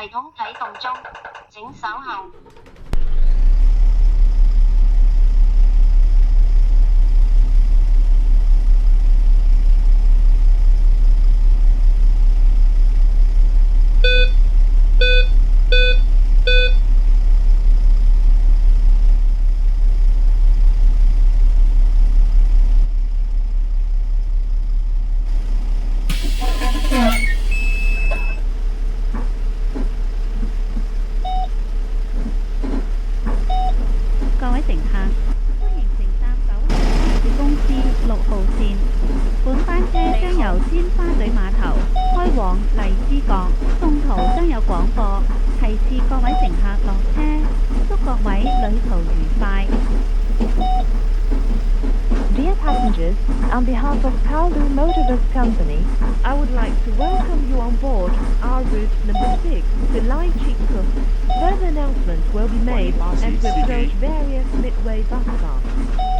統啟動中，請稍後。各位乘客，歡迎乘搭九龍巴士公司6號線。本班車將由尖沙咀碼頭開往荔枝角，中途將有廣播，提示各位乘客落車。祝各位旅途愉快。Dear passengers, on behalf of Kowloon Motor Bus Company, I would like to welcome you on board our route number 6 to Lai Chi Kung. Further announcements will be made as we approach various midway bus stops.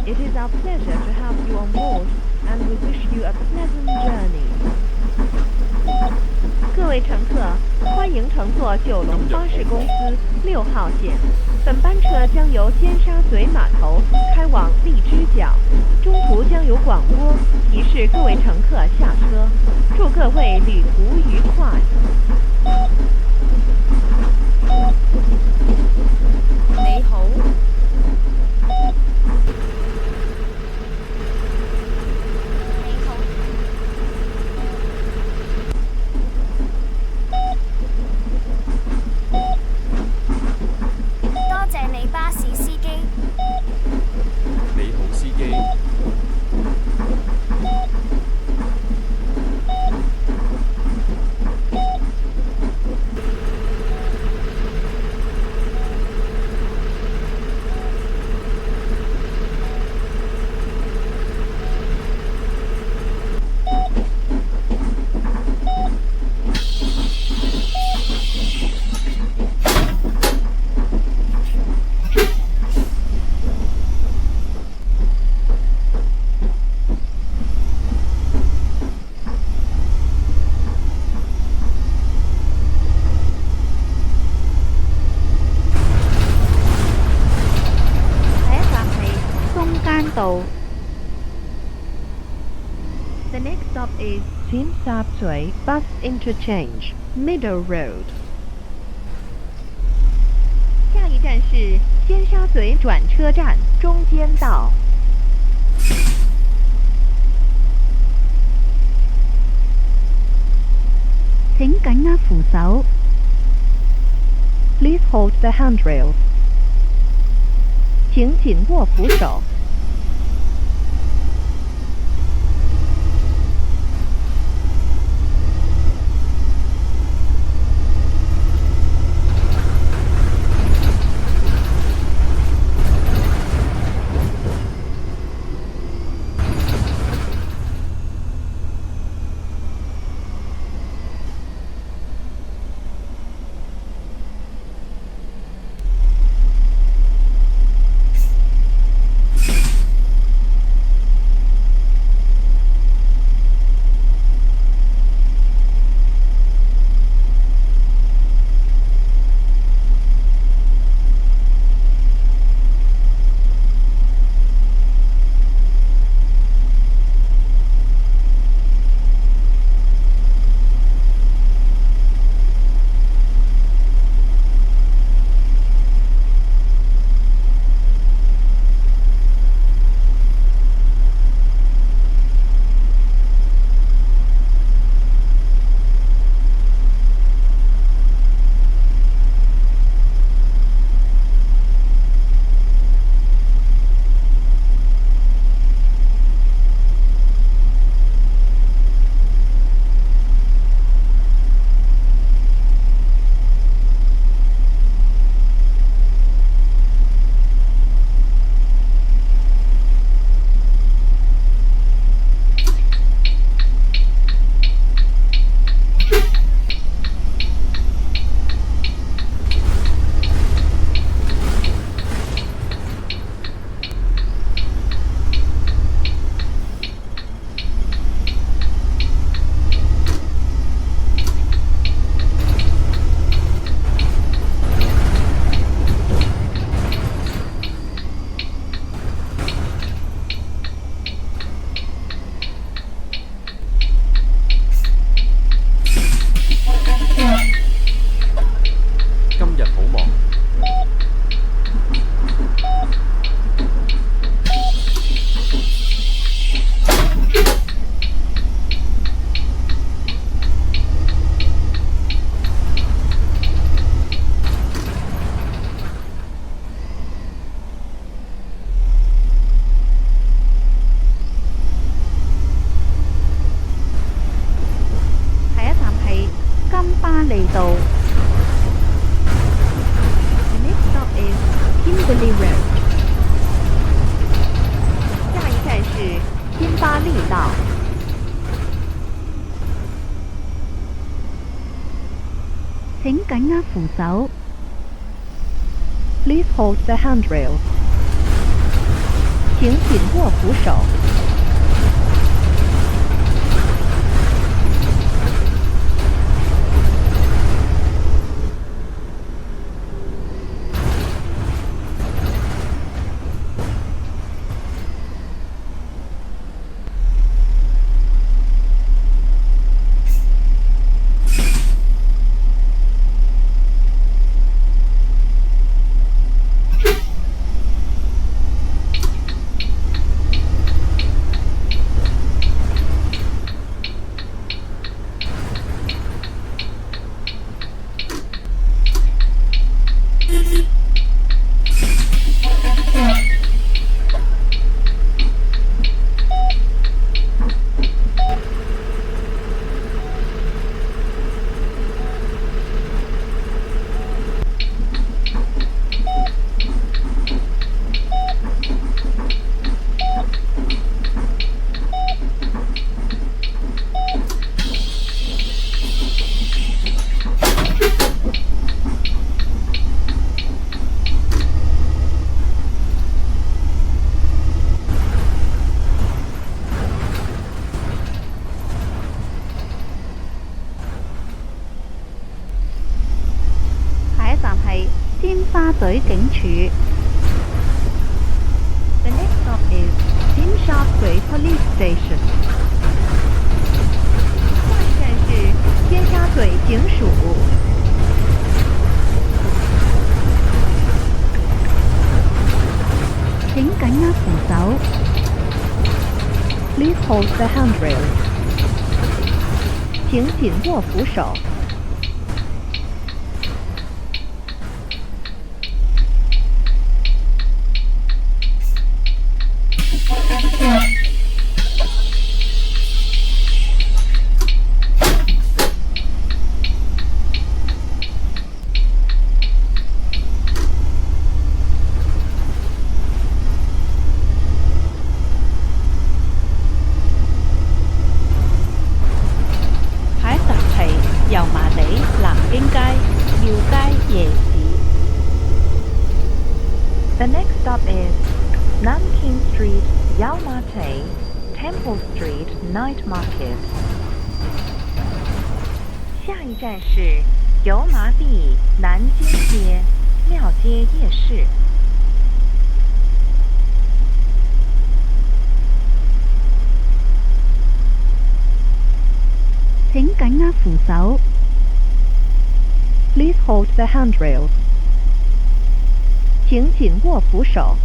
It is our pleasure to have you on board, and we wish you a pleasant journey. 各位乘客，欢迎乘坐九龙巴士公司6号线。本班车将由尖沙咀码头开往荔枝角，中途将有广播提示各位乘客下车。祝各位旅途愉快。你好。多謝你巴士司機。你好，司機。道。The next stop is 尖沙咀 Bus Interchange Middle Road。下一站是尖沙咀转车站中间道。請緊握扶手。Please hold the handrails。請緊握扶手。道。The next stop is Kimberley Road. 下一站是新巴利道。請緊握扶手。Please hold the handrails. 請緊握扶手。尖沙咀警署。The next stop is 尖沙咀 Police Station. 下一站是尖沙咀警署。請緊握扶手。Please hold the handrails. 請緊握扶手。下一站係油麻地南京街廟街夜市。The next stop is Nanking Street, Yau Ma Tei, Temple Street Night Market. 下一站是油麻地南京街庙街夜市。請緊握扶手。Please hold the handrails. 請緊握扶手。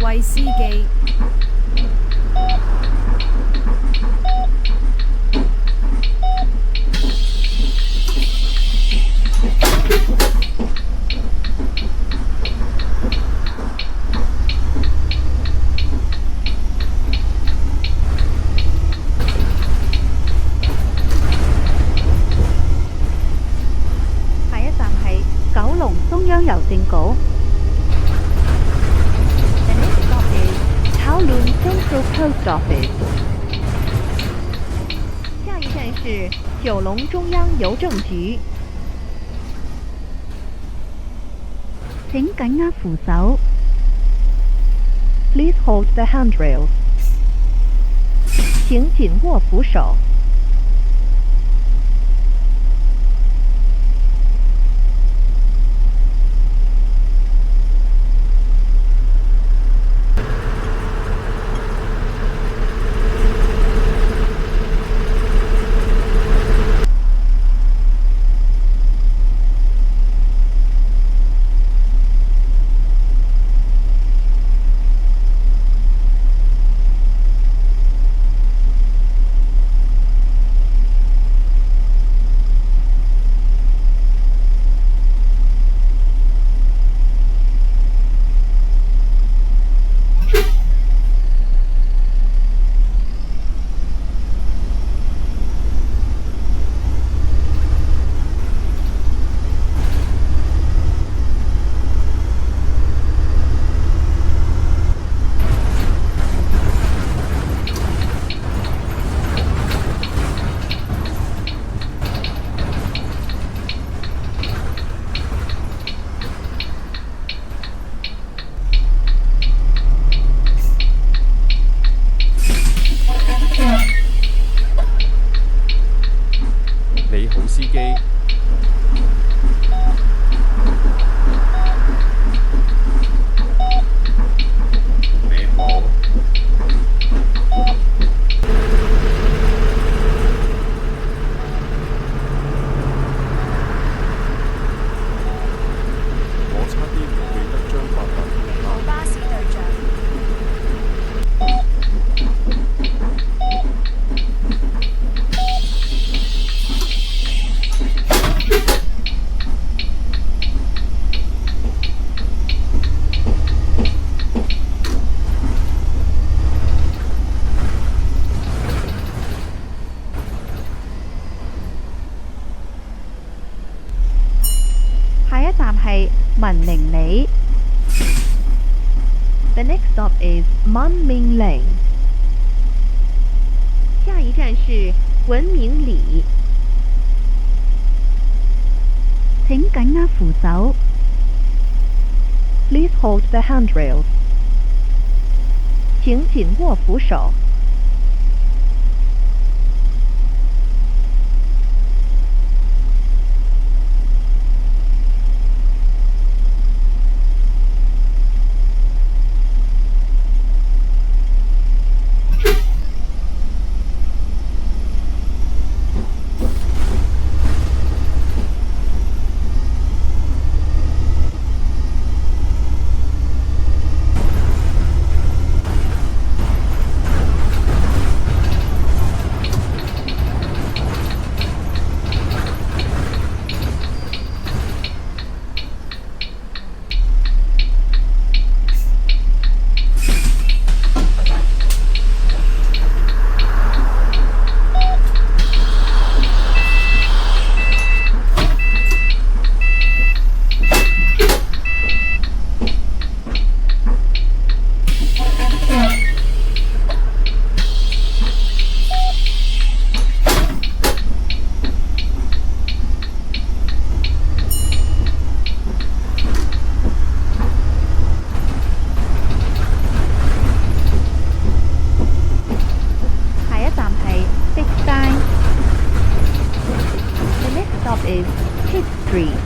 惠斯記。郵政局。The next stop is Kowloon Central Post Office。下一站是九龍中央郵政局。請緊握扶手。Please hold the handrails。請緊握扶手。你好，司機。你好。我差啲唔記得張發達。我巴士隊長。下一站係文明里。The next stop is 文明里。下一站是文明里。請緊握扶手。Please hold the handrails。請緊握扶手。is Pitt Street。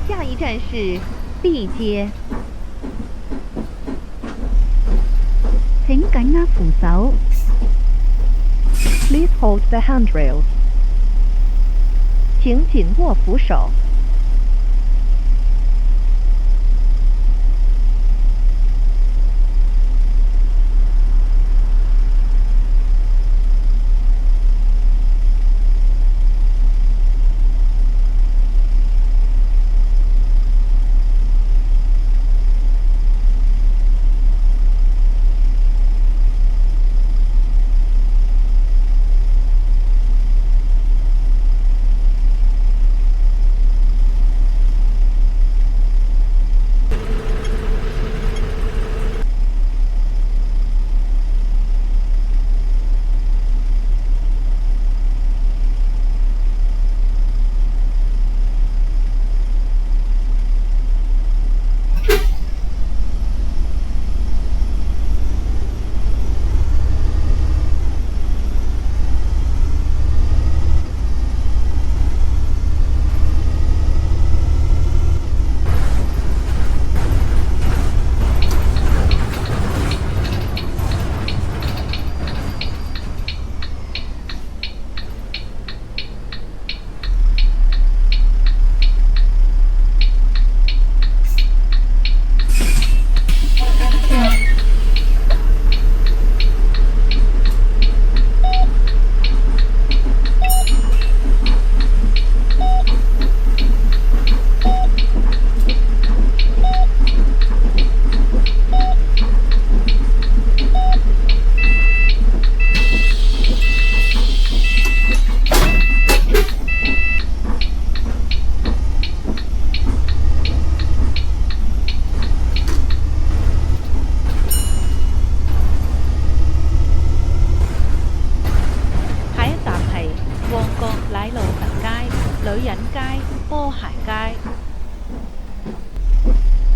下一站是 B 街。請緊握扶手。Please hold the handrails。請緊握扶手。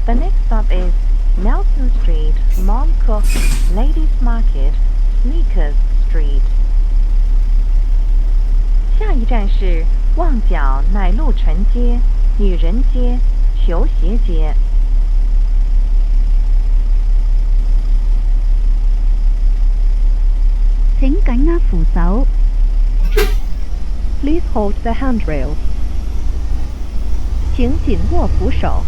The next stop is Nelson Street, Mom Cook, Ladies Market, Sneakers Street. 下一站是旺角乃路臣街、女人街、球鞋街。請緊握扶手。Please hold the handrails. 请紧握扶手。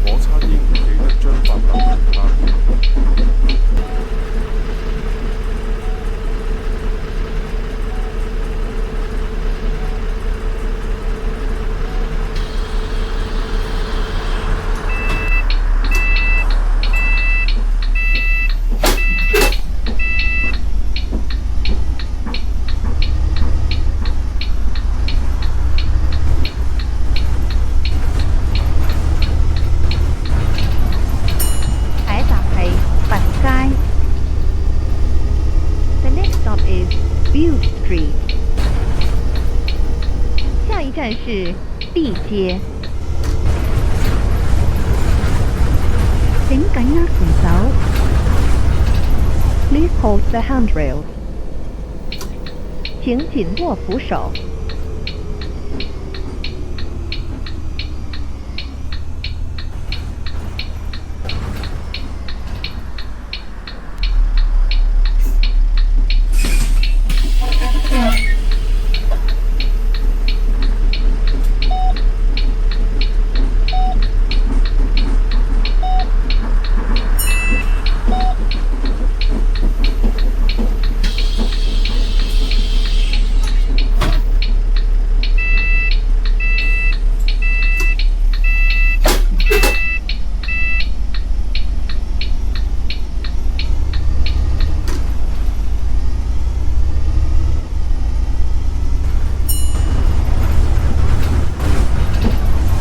我差啲唔記得將八達通卡。下一站係佛街。The next stop is Butte Street. 下一站是地街。請緊握扶手。Please hold the handrails. 请紧握扶手。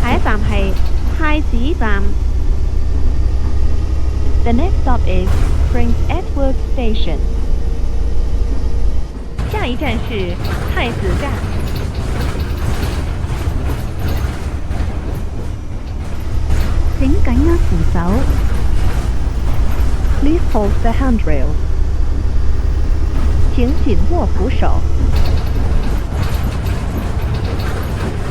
下一站係太子站。The next stop is Prince Edward Station. 下一站是太子站。請緊握扶手。Please hold the handrails. 请紧握扶手。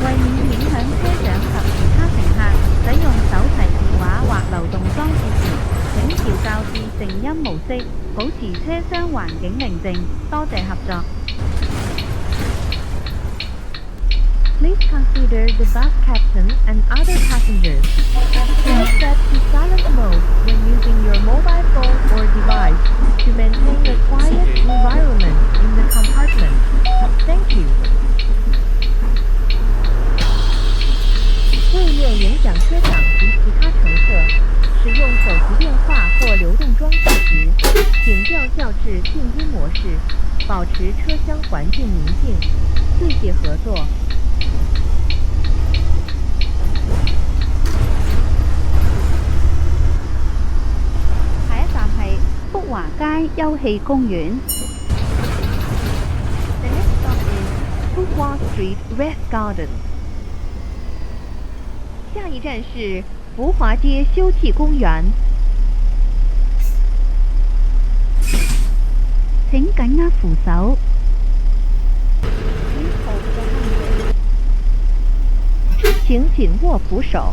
為免影響車長及其他乘客使用手提電話或流動裝置時，請調校至靜音模式，保持車廂環境寧靜。多謝合作。Please consider the bus captain and other passengers. Please set to silent mode when using your mobile phone or device to maintain a quiet environment in the compartment. Thank you. 为免影响车长及其他乘客，使用手提电话或流动装置时，请调校至静音模式，保持车厢环境宁静。谢谢合作。下一站係福華街休憩公園。The next stop is Fuqua Street Rest Garden. 下一站是福华街休憩公園。請緊握扶手。请紧握扶手。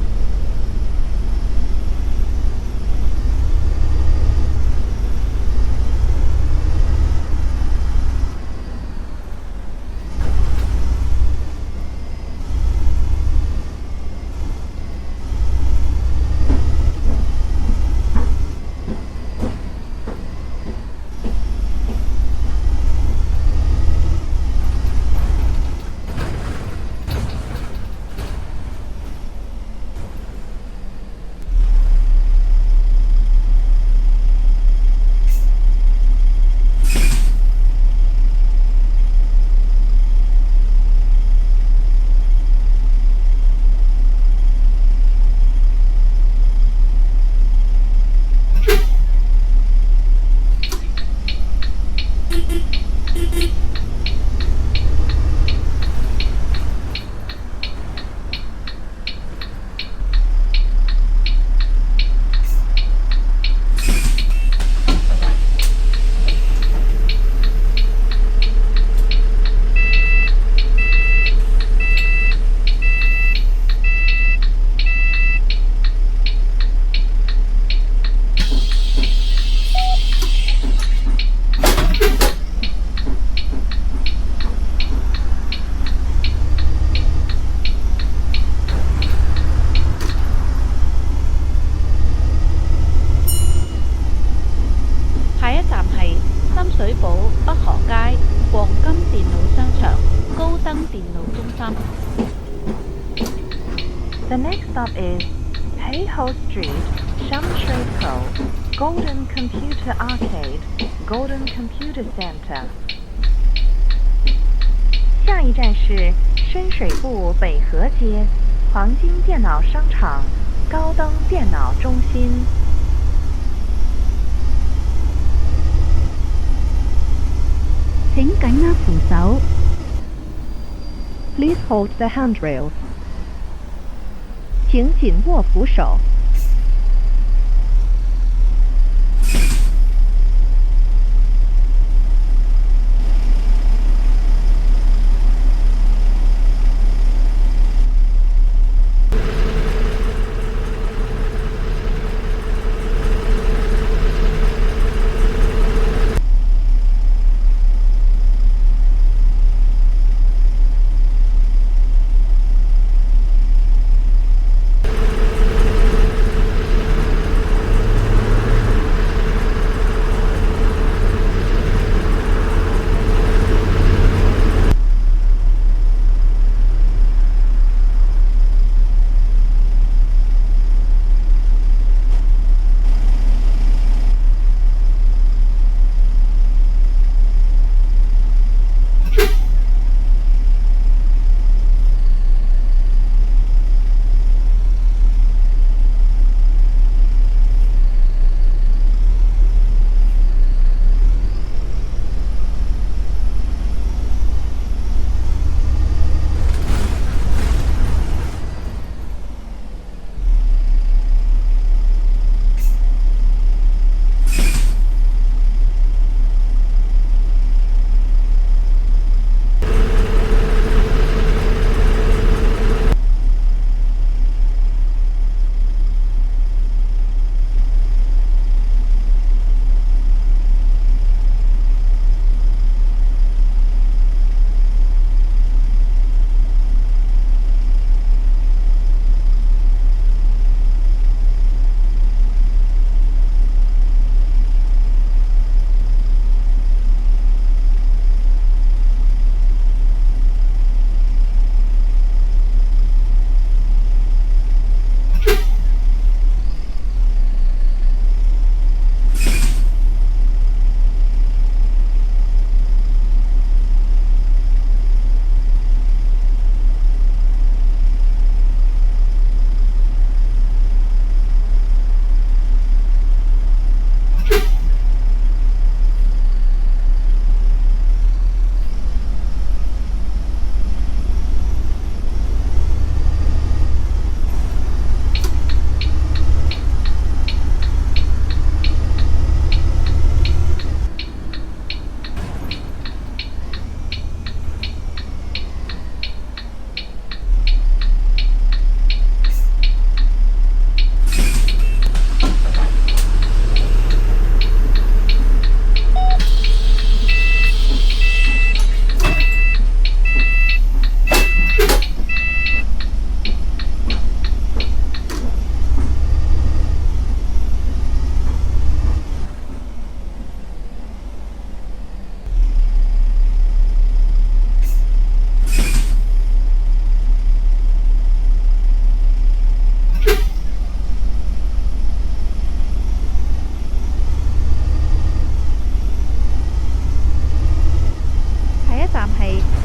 The next stop is Peiho Street, Shamshui-kou, Golden Computer Arcade, Golden Computer Center. 下一站是深水埗北河街，黄金电脑商场，高登电脑中心。請緊握扶手。 Please hold the handrails. 請緊握扶手。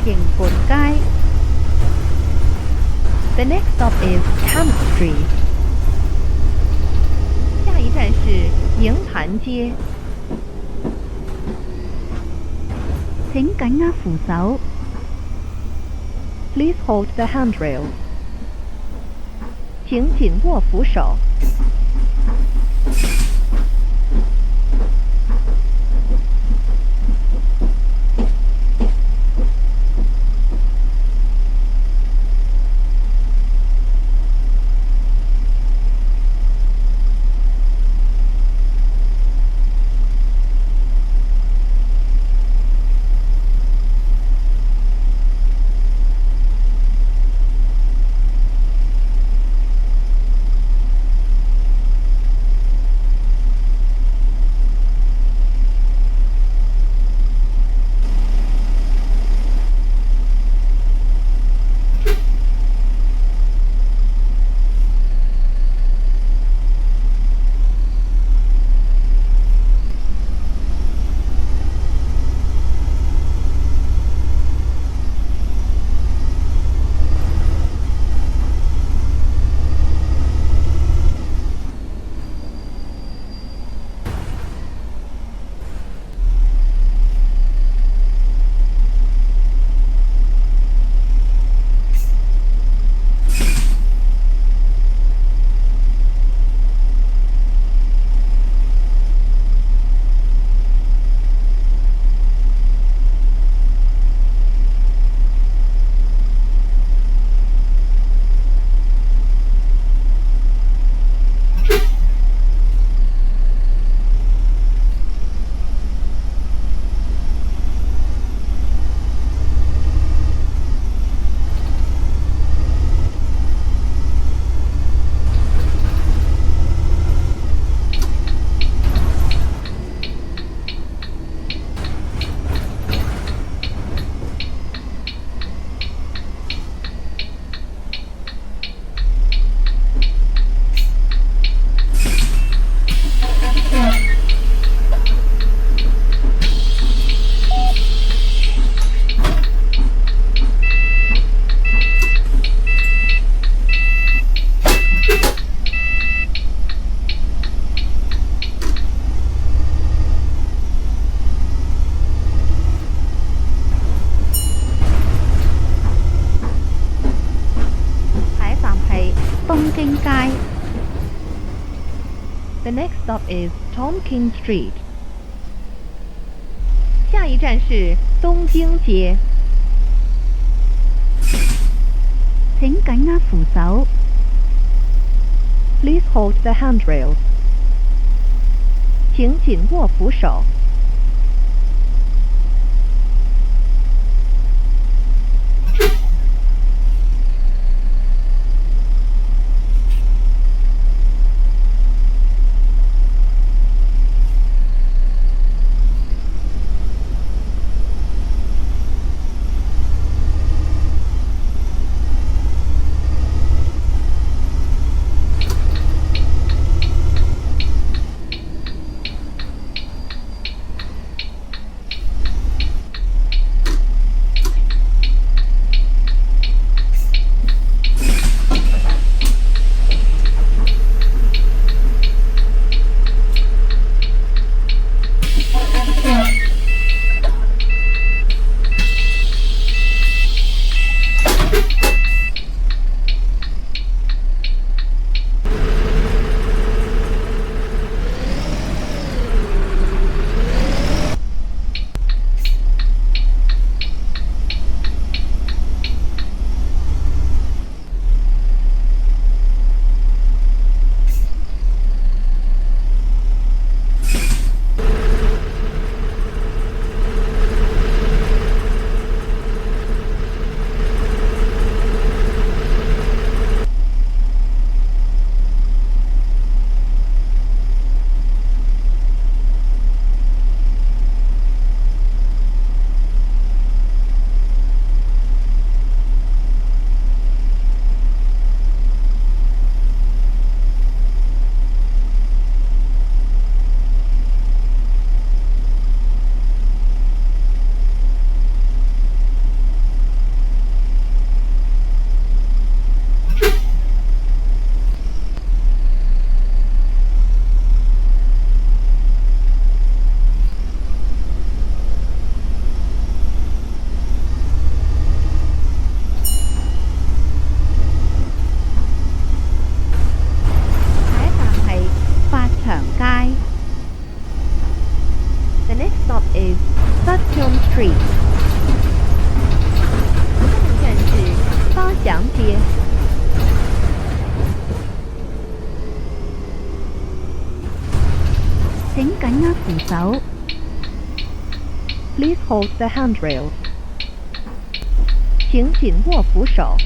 營盤街。The next stop is Camp Street. 下一站是营盘街。請緊握扶手。Please hold the handrails. 請緊握扶手。東京街。The next stop is Tonkin Street. 下一站是東京街。請緊握扶手。Please hold the handrails. 請緊握扶手。The next stop is Sutton Street. 下一站是八祥街。請緊握扶手。Please hold the handrails. 請緊握扶手。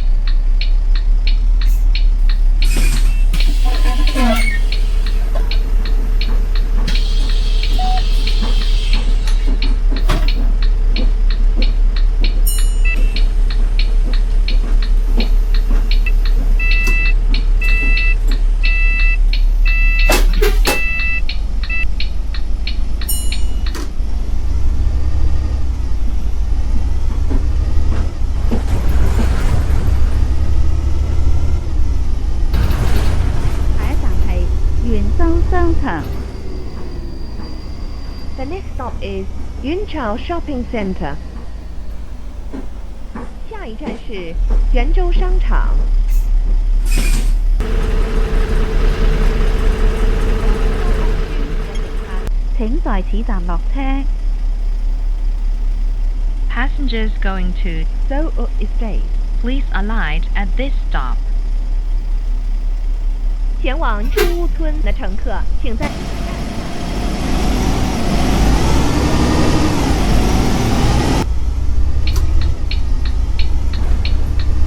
The next stop is Yunchao Shopping Center. 下一站是泉州商场。請在此站落車。Passengers going to Seoul Estate. please alight at this stop. 前往朱屋村的乘客，请在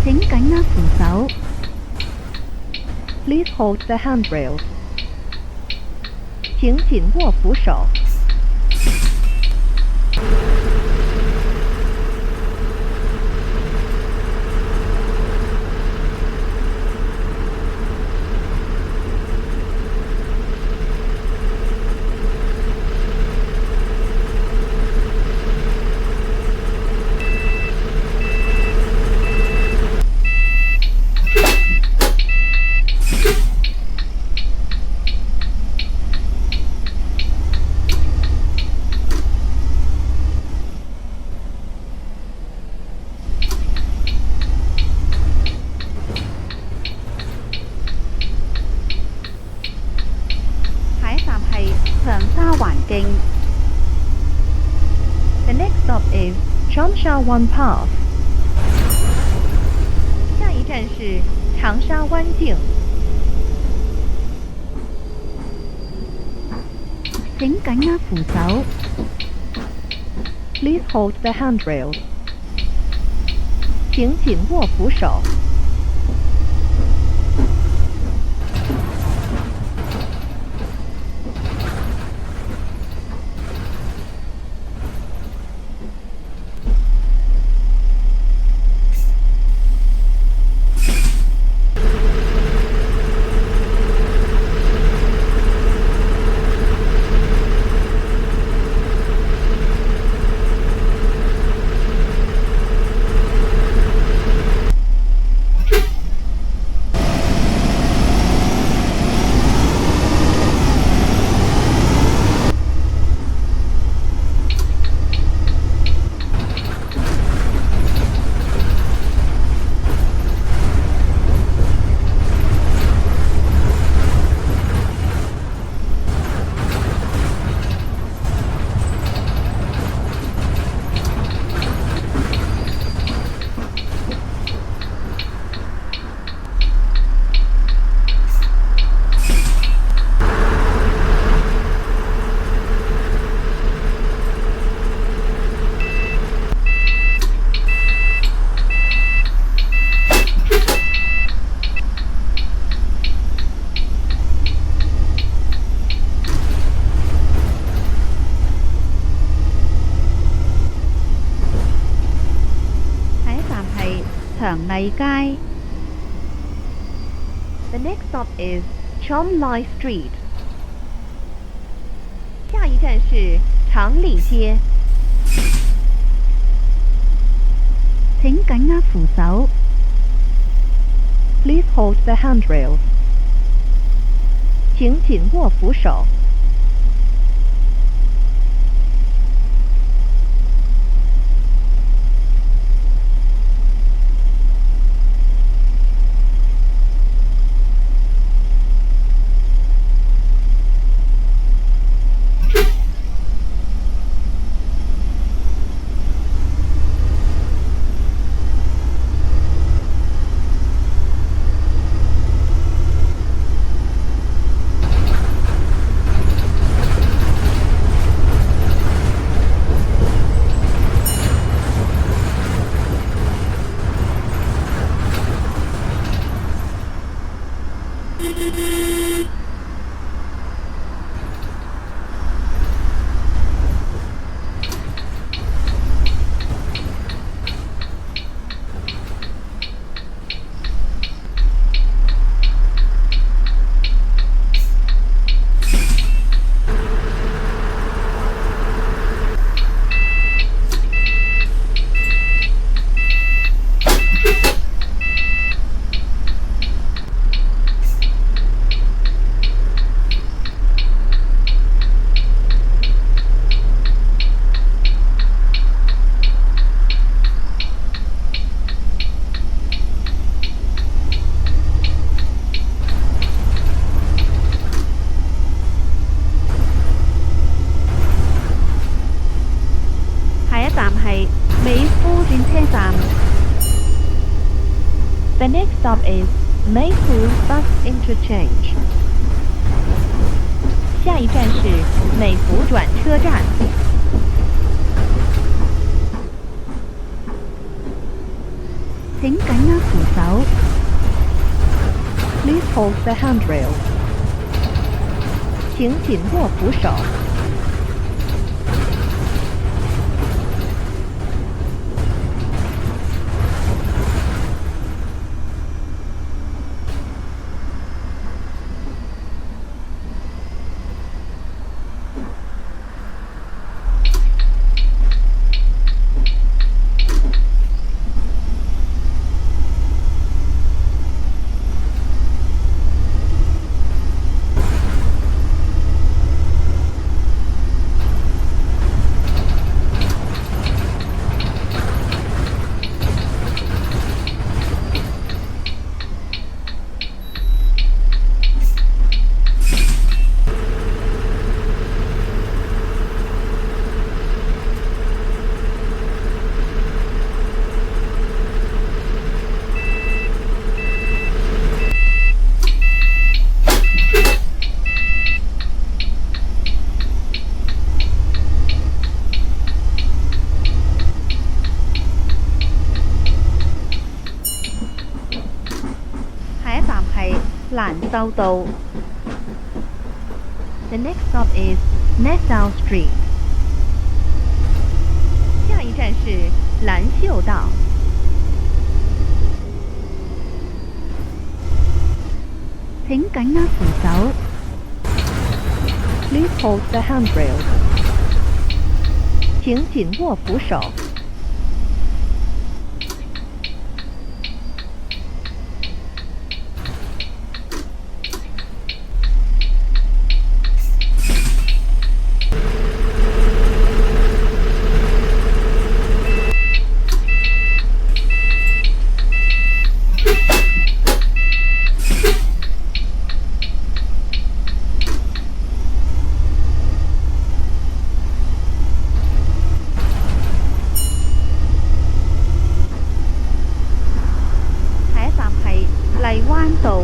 請緊握扶手。Please hold the handrails. 請緊握扶手。Changsha One Pass。下一站是长沙湾境。請緊握扶手。Please hold the handrails。請緊握扶手。長麗街。The next stop is Chom Lai Street。下一站是長利街。請緊握扶手。Please hold the handrails。請緊握扶手。The next stop is Meifu Bus Interchange。下一站是美孚转车站。請緊握扶手。Please hold the handrails。請緊握扶手。蘭秀道。The next stop is Nassau Street. 下一站是兰秀道。請緊握扶手。Please hold the handrail. 請緊握扶手。荔灣道。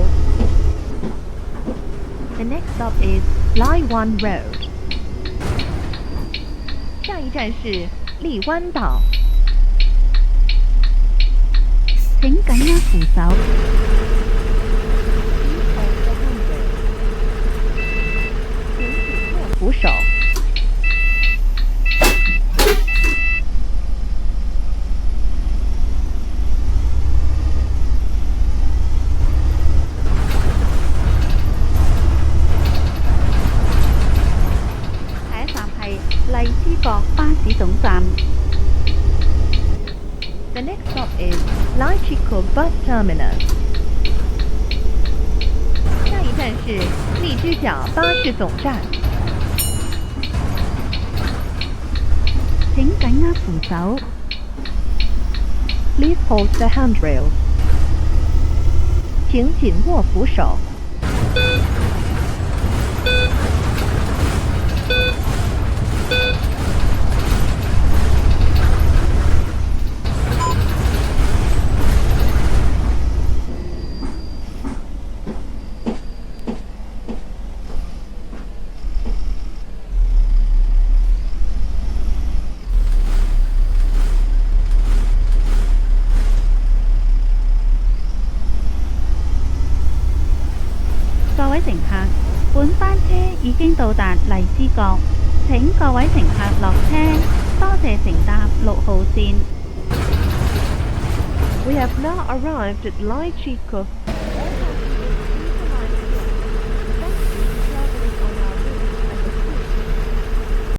The next stop is Lai Wan Road. 下一站是荔灣道。請緊握扶手。請緊握扶手。荔枝角巴士總站。The next stop is Lai Chi Kok Bus Terminus. 下一站是荔枝角巴士總站。請緊握扶手。Please hold the handrail. 請緊握扶手。各位乘客，本班車已經到達荔枝角，請各位乘客落車，多謝乘搭6號線。We have now arrived at Lai Chi Kok